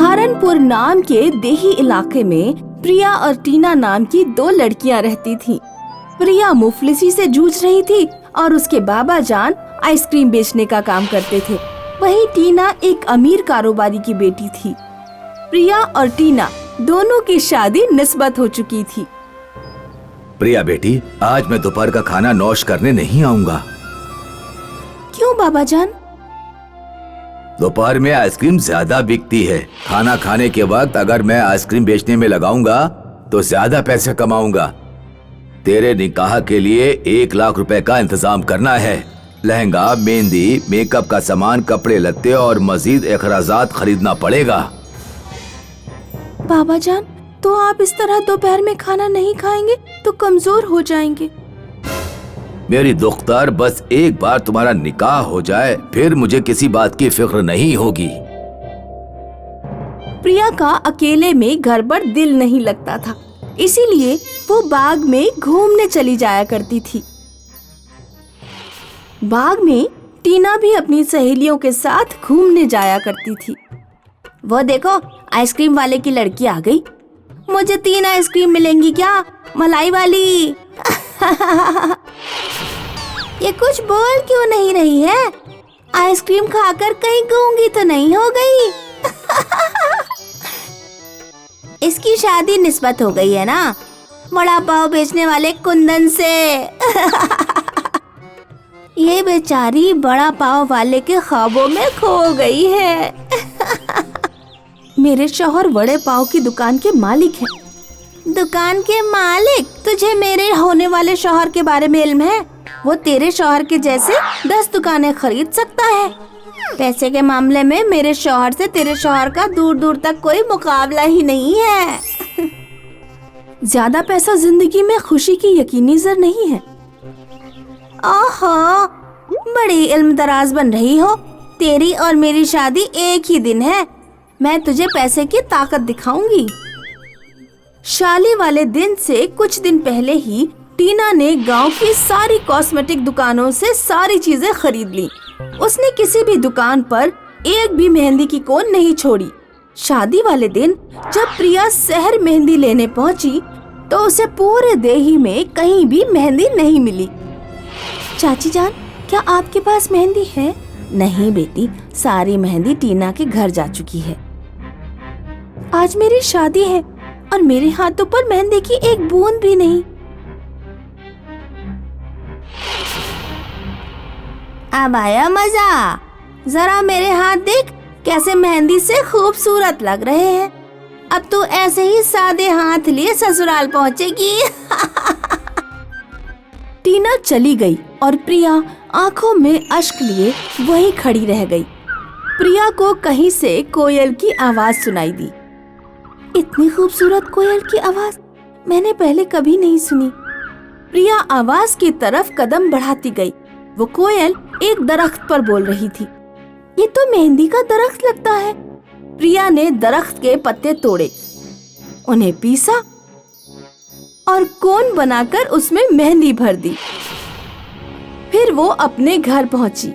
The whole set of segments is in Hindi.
सहारनपुर नाम के देही इलाके में प्रिया और टीना नाम की दो लड़कियां रहती थीं। प्रिया मुफलिसी से जूझ रही थी और उसके बाबा जान आइसक्रीम बेचने का काम करते थे। वहीं टीना एक अमीर कारोबारी की बेटी थी। प्रिया और टीना दोनों की शादी निस्बत हो चुकी थी। प्रिया बेटी, आज मैं दोपहर का खाना नौश करने नहीं आऊंगा। क्यों बाबा जान? दोपहर में आइसक्रीम ज्यादा बिकती है। खाना खाने के वक्त अगर मैं आइसक्रीम बेचने में लगाऊंगा तो ज्यादा पैसे कमाऊंगा। तेरे निकाह के लिए 1 लाख रुपए का इंतजाम करना है। लहंगा, मेहंदी, मेकअप का सामान, कपड़े लत्ते और मजीद अखराजात खरीदना पड़ेगा। बाबा जान, तो आप इस तरह दोपहर में खाना नहीं खाएंगे तो कमजोर हो जाएंगे। मेरी दुख्तार, बस एक बार तुम्हारा निकाह हो जाए फिर मुझे किसी बात की फिक्र नहीं होगी। प्रिया का अकेले में घर पर दिल नहीं लगता था, इसीलिए वो बाग में घूमने चली जाया करती थी। बाग में टीना भी अपनी सहेलियों के साथ घूमने जाया करती थी। वो देखो, आइसक्रीम वाले की लड़की आ गई। मुझे 3 आइसक्रीम मिलेंगी क्या, मलाई वाली? ये कुछ बोल क्यों नहीं रही है? आइसक्रीम खाकर कहीं गूंगी तो नहीं हो गई? इसकी शादी निस्बत हो गई है ना वड़ा पाव बेचने वाले कुंदन से। ये बेचारी बड़ा पाव वाले के ख्वाबों में खो गई है। मेरे शौहर वड़े पाव की दुकान के मालिक हैं। दुकान के मालिक? तुझे मेरे होने वाले शौहर के बारे में इल्म है? वो तेरे शौहर के जैसे 10 दुकानें खरीद सकता है। पैसे के मामले में मेरे शौहर से तेरे शौहर का दूर दूर तक कोई मुकाबला ही नहीं है। ज्यादा पैसा जिंदगी में खुशी की यकीनी जर नहीं है। ओहो, बड़ी इल्म दराज बन रही हो। तेरी और मेरी शादी एक ही दिन है। मैं तुझे पैसे की ताकत दिखाऊंगी। शादी वाले दिन से कुछ दिन पहले ही टीना ने गांव की सारी कॉस्मेटिक दुकानों से सारी चीजें खरीद ली। उसने किसी भी दुकान पर एक भी मेहंदी की कोन नहीं छोड़ी। शादी वाले दिन जब प्रिया शहर मेहंदी लेने पहुंची तो उसे पूरे देही में कहीं भी मेहंदी नहीं मिली। चाची जान, क्या आपके पास मेहंदी है? नहीं बेटी, सारी मेहंदी टीना के घर जा चुकी है। आज मेरी शादी है और मेरे हाथों पर मेहंदी की एक बूंद भी नहीं। अब आया मजा। जरा मेरे हाथ देख, कैसे मेहंदी से खूबसूरत लग रहे हैं। अब तो ऐसे ही सादे हाथ लिए ससुराल पहुंचेगी। टीना चली गई और प्रिया आंखों में अश्क लिए वहीं खड़ी रह गई। प्रिया को कहीं से कोयल की आवाज सुनाई दी। इतनी खूबसूरत कोयल की आवाज मैंने पहले कभी नहीं सुनी। प्रिया आवाज की तरफ कदम बढ़ाती गई। वो कोयल एक दरख्त पर बोल रही थी। ये तो मेहंदी का दरख्त लगता है। प्रिया ने दरख्त के पत्ते तोड़े, उन्हें पीसा और कोन बनाकर उसमें मेहंदी भर दी। फिर वो अपने घर पहुंची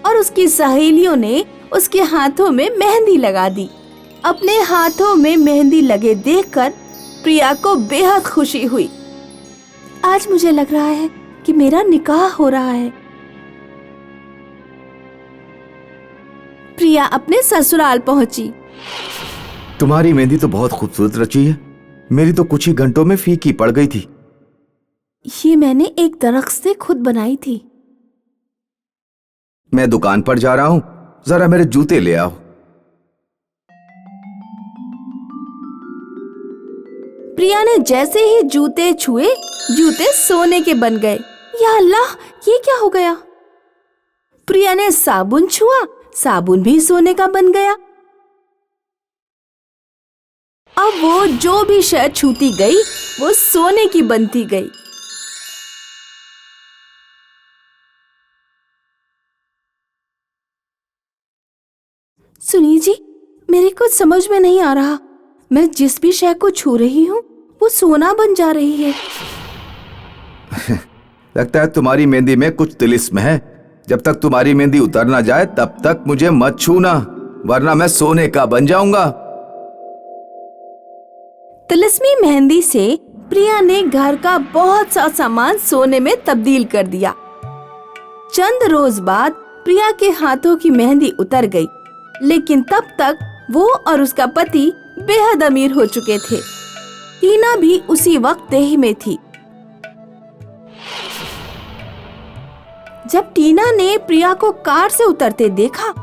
और उसकी सहेलियों ने उसके हाथों में मेहंदी लगा दी। अपने हाथों में मेहंदी लगे देखकर प्रिया को बेहद खुशी हुई। आज मुझे लग रहा है कि मेरा निकाह हो रहा है। प्रिया अपने ससुराल पहुंची। तुम्हारी मेहंदी तो बहुत खूबसूरत रची है। मेरी तो कुछ ही घंटों में फीकी पड़ गई थी। ये मैंने एक दरख्त से खुद बनाई थी। मैं दुकान पर जा रहा हूँ, जरा मेरे जूते ले आओ। प्रिया ने जैसे ही जूते छुए, जूते सोने के बन गए। या अल्लाह, ये क्या हो गया? प्रिया ने साबुन छुआ, साबुन भी सोने का बन गया। अब वो जो भी शय छूती गई वो सोने की बनती गई। सुनिए जी, मेरे कुछ समझ में नहीं आ रहा। मैं जिस भी शय को छू रही हूँ वो सोना बन जा रही है। लगता है तुम्हारी मेहंदी में कुछ तिलिस्म है। जब तक तुम्हारी मेहंदी उतर ना जाए तब तक मुझे मत छूना, वरना मैं सोने का बन जाऊंगा। तिलिस्मी मेहंदी से प्रिया ने घर का बहुत सा सामान सोने में तब्दील कर दिया। चंद रोज बाद प्रिया के हाथों की मेहंदी उतर गई, लेकिन तब तक वो और उसका पति बेहद अमीर हो चुके थे। टीना भी उसी वक्त देही में थी। जब टीना ने प्रिया को कार से उतरते देखा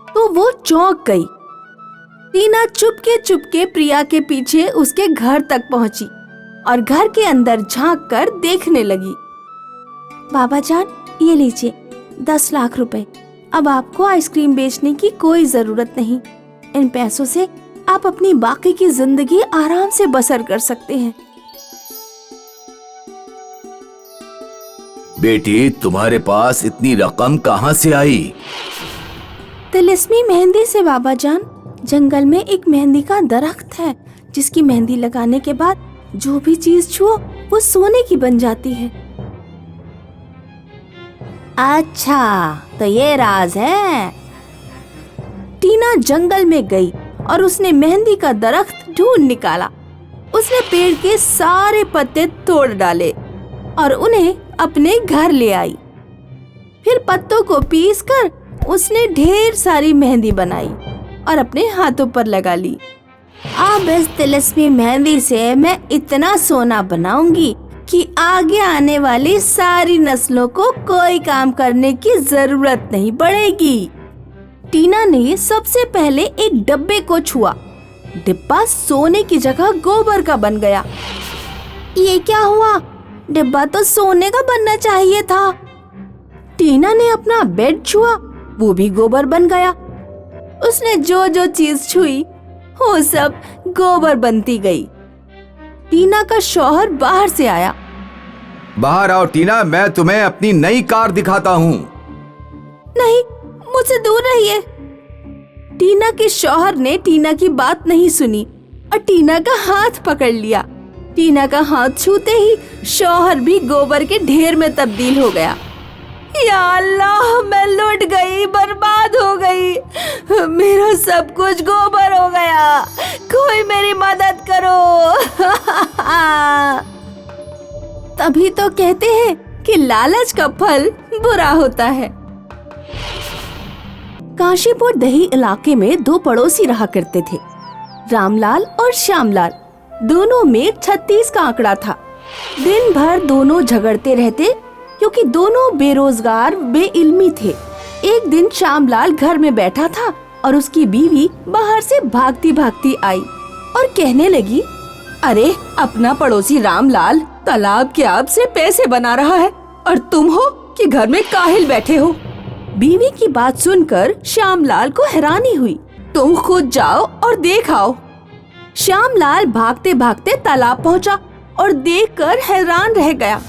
तो वो चौंक गई। टीना चुपके प्रिया के पीछे उसके घर तक पहुंची और घर के अंदर झांक कर देखने लगी। बाबा जान, ये लीजिए 10 लाख रुपए। अब आपको आइसक्रीम बेचने की कोई जरूरत नहीं। इन पैसों से आप अपनी बाकी की जिंदगी आराम से बसर कर सकते हैं। बेटी, तुम्हारे पास इतनी रकम कहाँ से आई? तिलिस्मी मेहंदी से बाबा जान। जंगल में एक मेहंदी का दरख्त है जिसकी मेहंदी लगाने के बाद जो भी चीज छुओ वो सोने की बन जाती है। अच्छा, तो ये राज है। टीना जंगल में गई और उसने मेहंदी का दरख्त ढूंढ निकाला। उसने पेड़ के सारे पत्ते तोड़ डाले और उन्हें अपने घर ले आई। फिर पत्तों को पीसकर उसने ढेर सारी मेहंदी बनाई और अपने हाथों पर लगा ली। अब इस तिलिस्मी मेहंदी से मैं इतना सोना बनाऊंगी कि आगे आने वाली सारी नस्लों को कोई काम करने की जरूरत नहीं पड़ेगी। टीना ने सबसे पहले एक डब्बे को छुआ। डिब्बा सोने की जगह गोबर का बन गया। ये क्या हुआ? डिब्बा तो सोने का बनना चाहिए था। टीना ने अपना बेड छुआ, वो भी गोबर बन गया। उसने जो जो चीज छुई वो सब गोबर बनती गई। टीना का शौहर बाहर से आया। बाहर आओ टीना, मैं तुम्हें अपनी नई कार दिखाता हूँ। नहीं, मुझसे दूर रहिए। टीना के शौहर ने टीना की बात नहीं सुनी और टीना का हाथ पकड़ लिया। टीना का हाथ छूते ही शौहर भी गोबर के ढेर में तब्दील हो गया। या अल्लाह, मैं लुट गई, बर्बाद हो गई। मेरा सब कुछ गोबर हो गया। कोई मेरी मदद करो। तभी तो कहते हैं कि लालच का फल बुरा होता है। काशीपुर दही इलाके में 2 पड़ोसी रहा करते थे, रामलाल और श्यामलाल। दोनों में 36 का आंकड़ा था। दिन भर दोनों झगड़ते रहते क्योंकि दोनों बेरोजगार बेइल्मी थे। एक दिन श्यामलाल घर में बैठा था और उसकी बीवी बाहर से भागती भागती आई और कहने लगी, अरे अपना पड़ोसी रामलाल तालाब के आब से पैसे बना रहा है और तुम हो कि घर में काहिल बैठे हो। बीवी की बात सुनकर श्यामलाल को हैरानी हुई। तुम खुद जाओ और देख आओ। श्यामलाल भागते भागते तालाब पहुंचा और देखकर हैरान रह गया।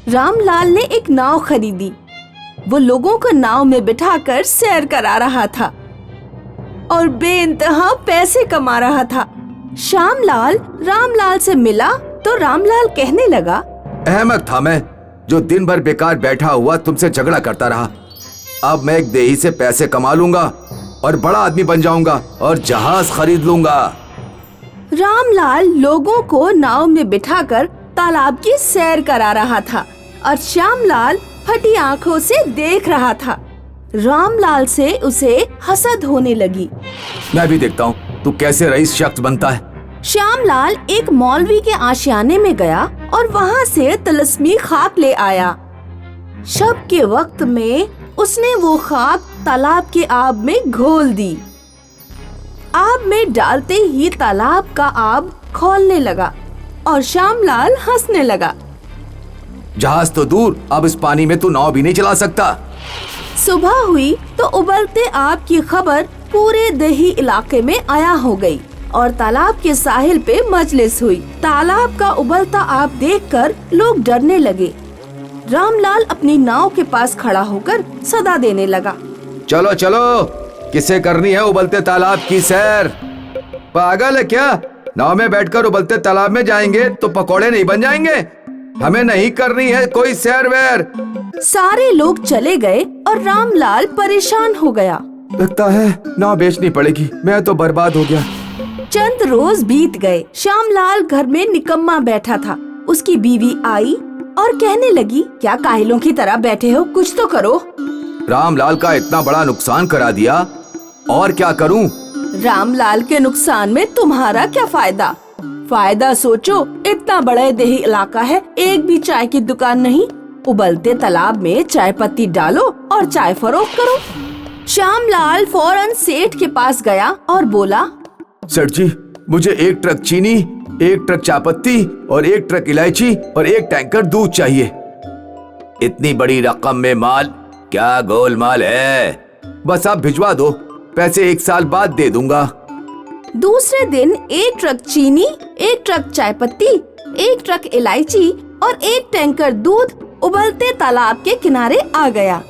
रामलाल ने एक नाव खरीदी। वो लोगों को नाव में बिठाकर सैर करा रहा था और बेइंतहा पैसे कमा रहा था। श्यामलाल रामलाल से मिला तो रामलाल कहने लगा, अहमक था मैं, जो दिन भर बेकार बैठा हुआ तुमसे झगड़ा करता रहा। अब मैं एक देही से पैसे कमा लूंगा और बड़ा आदमी बन जाऊंगा और जहाज खरीद लूंगा। रामलाल लोगों को नाव में बिठाकर तालाब की सैर करा रहा था और श्यामलाल फटी आंखों से देख रहा था। रामलाल से उसे हसद होने लगी। मैं भी देखता हूँ तू कैसे रईस शख्स बनता है। श्यामलाल एक मौलवी के आशियाने में गया और वहाँ से तिलिस्मी खाक ले आया। शब के वक्त में उसने वो खाक तालाब के आब में घोल दी। आब में डालते ही तालाब का आब खौलने लगा और श्यामलाल हंसने लगा। जहाज तो दूर, अब इस पानी में तू नाव भी नहीं चला सकता। सुबह हुई तो उबलते आब की खबर पूरे दही इलाके में आया हो गई और तालाब के साहिल पे मजलिस हुई। तालाब का उबलता आब देखकर लोग डरने लगे। रामलाल अपनी नाव के पास खड़ा होकर सदा देने लगा, चलो चलो, किसे करनी है उबलते तालाब की सैर? पागल है क्या? नाव में बैठकर उबलते तालाब में जाएंगे तो पकोड़े नहीं बन जाएंगे? हमें नहीं करनी है कोई सैर वैर। सारे लोग चले गए और रामलाल परेशान हो गया। लगता है नाव बेचनी पड़ेगी, मैं तो बर्बाद हो गया। चंद रोज बीत गए। श्यामलाल घर में निकम्मा बैठा था। उसकी बीवी आई और कहने लगी, क्या काहिलों की तरह बैठे हो, कुछ तो करो। रामलाल का इतना बड़ा नुकसान करा दिया, और क्या करूं? रामलाल के नुकसान में तुम्हारा क्या फायदा? फायदा सोचो, इतना बड़ा देही इलाका है, एक भी चाय की दुकान नहीं। उबलते तालाब में चाय पत्ती डालो और चाय फरोख्त करो। श्यामलाल फौरन सेठ के पास गया और बोला, सेठ जी, मुझे 1 ट्रक चीनी, 1 ट्रक चायपत्ती और 1 ट्रक इलायची और 1 टैंकर दूध चाहिए। इतनी बड़ी रकम में माल, क्या गोलमाल है? बस आप भिजवा दो, पैसे 1 साल बाद दे दूंगा। दूसरे दिन 1 ट्रक चीनी, 1 ट्रक चायपत्ती, 1 ट्रक इलायची और 1 टैंकर दूध उबलते तालाब के किनारे आ गया।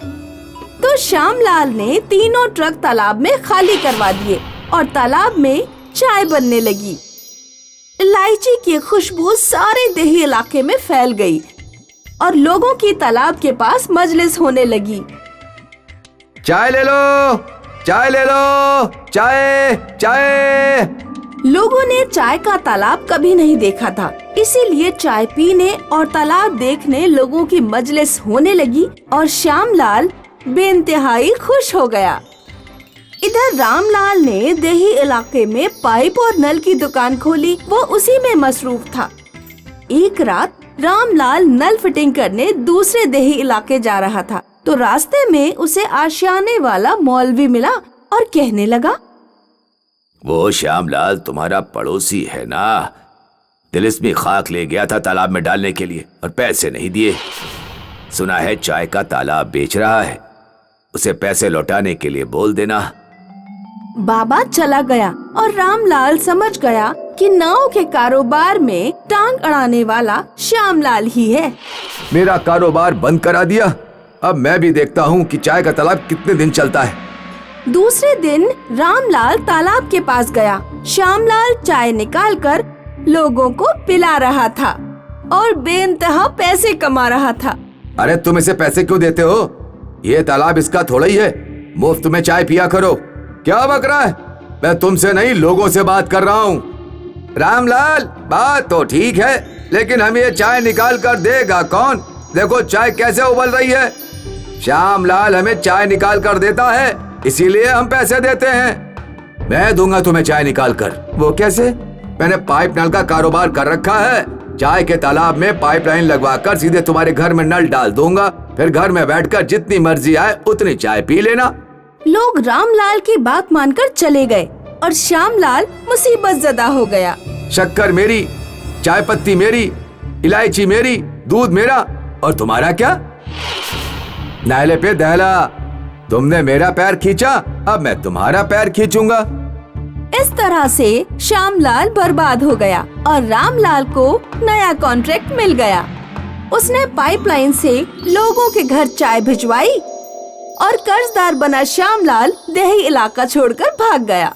तो श्यामलाल ने तीनों ट्रक तालाब में खाली करवा दिए और तालाब में चाय बनने लगी। इलायची की खुशबू सारे देही इलाके में फैल गई और लोगों की तालाब के पास मजलिस होने लगी। चाय ले लो, चाय ले लो, चाय चाय। लोगों ने चाय का तालाब कभी नहीं देखा था, इसीलिए चाय पीने और तालाब देखने लोगों की मजलिस होने लगी और श्यामलाल बेइंतहाई खुश हो गया। इधर रामलाल ने देही इलाके में पाइप और नल की दुकान खोली। वो उसी में मसरूफ था। एक रात रामलाल नल फिटिंग करने दूसरे देही इलाके जा रहा था, तो रास्ते में उसे आशियाने वाला मौलवी मिला और कहने लगा, वो श्यामलाल तुम्हारा पड़ोसी है ना? तिलिस्मी खाक ले गया था तालाब में डालने के लिए और पैसे नहीं दिए। सुना है चाय का तालाब बेच रहा है, उसे पैसे लौटाने के लिए बोल देना। बाबा चला गया और रामलाल समझ गया कि नाव के कारोबार में टांग अड़ाने वाला श्यामलाल ही है। मेरा कारोबार बंद करा दिया, अब मैं भी देखता हूँ कि चाय का तालाब कितने दिन चलता है। दूसरे दिन रामलाल तालाब के पास गया। श्यामलाल चाय निकालकर लोगों को पिला रहा था और बेइंतहा पैसे कमा रहा था। अरे तुम इसे पैसे क्यों देते हो? ये तालाब इसका थोड़ा ही है, मुफ्त में चाय पिया करो। क्या बक रहा है? मैं तुमसे नहीं, लोगों से बात कर रहा हूँ। रामलाल, बात तो ठीक है, लेकिन हमें ये चाय निकाल कर देगा कौन? देखो चाय कैसे उबल रही है। श्यामलाल हमें चाय निकाल कर देता है, इसीलिए हम पैसे देते हैं। मैं दूंगा तुम्हें चाय निकाल कर। वो कैसे? मैंने पाइप नल का कारोबार कर रखा है। चाय के तालाब में पाइपलाइन लगवाकर सीधे तुम्हारे घर में नल डाल दूंगा, फिर घर में बैठकर जितनी मर्जी आए उतनी चाय पी लेना। लोग रामलाल की बात मानकर चले गए और श्यामलाल मुसीबत ज़दा हो गया। शक्कर मेरी, चाय पत्ती मेरी, इलायची मेरी, दूध मेरा, और तुम्हारा क्या? नाले पे दहला, तुमने मेरा पैर खींचा, अब मैं तुम्हारा पैर खींचूंगा। इस तरह से श्यामलाल बर्बाद हो गया और रामलाल को नया कॉन्ट्रैक्ट मिल गया। उसने पाइपलाइन से लोगों के घर चाय भिजवाई और कर्जदार बना श्यामलाल देही इलाका छोड़कर भाग गया।